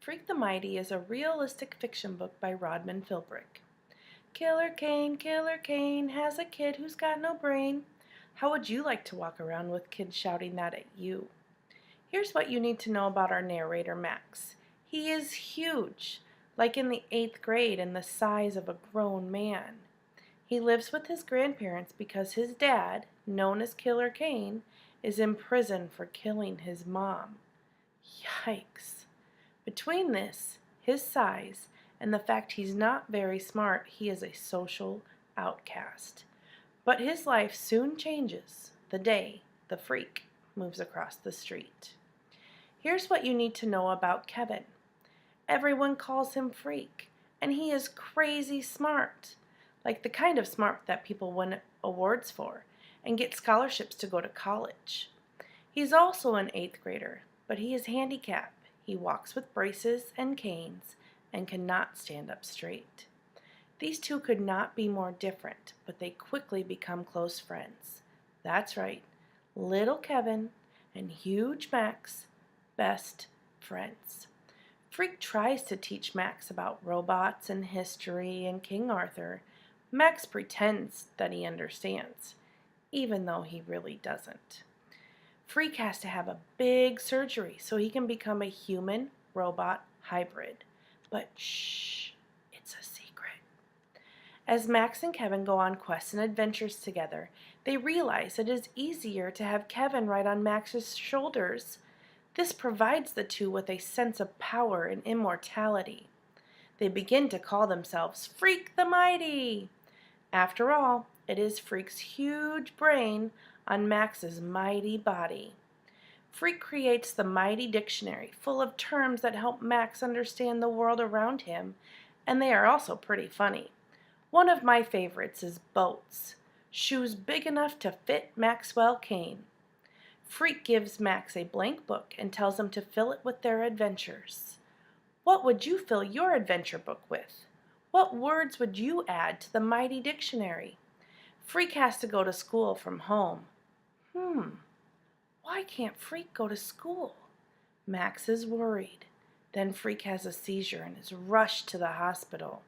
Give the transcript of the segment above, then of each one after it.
Freak the Mighty is a realistic fiction book by Rodman Philbrick. Killer Kane has a kid who's got no brain. How would you like to walk around with kids shouting that at you? Here's what you need to know about our narrator, Max. He is huge, like in the 8th grade and the size of a grown man. He lives with his grandparents because his dad, known as Killer Kane, is in prison for killing his mom. Yikes. Between this, his size, and the fact he's not very smart, he is a social outcast. But his life soon changes the day the freak moves across the street. Here's what you need to know about Kevin. Everyone calls him Freak, and he is crazy smart, like the kind of smart that people win awards for and get scholarships to go to college. He's also an 8th grader, but he is handicapped. He walks with braces and canes and cannot stand up straight. These two could not be more different, but they quickly become close friends. That's right, little Kevin and huge Max, best friends. Freak tries to teach Max about robots and history and King Arthur. Max pretends that he understands, even though he really doesn't. Freak has to have a big surgery so he can become a human-robot hybrid. But shh, it's a secret. As Max and Kevin go on quests and adventures together, they realize it is easier to have Kevin ride on Max's shoulders. This provides the two with a sense of power and immortality. They begin to call themselves Freak the Mighty. After all, it is Freak's huge brain on Max's mighty body. Freak creates the Mighty Dictionary, full of terms that help Max understand the world around him, and they are also pretty funny. One of my favorites is boats, shoes big enough to fit Maxwell Kane. Freak gives Max a blank book and tells him to fill it with their adventures. What would you fill your adventure book with? What words would you add to the Mighty Dictionary? Freak has to go to school from home. Why can't Freak go to school? Max is worried. Then Freak has a seizure and is rushed to the hospital.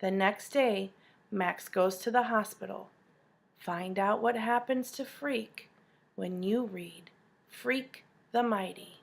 The next day, Max goes to the hospital. Find out what happens to Freak when you read Freak the Mighty.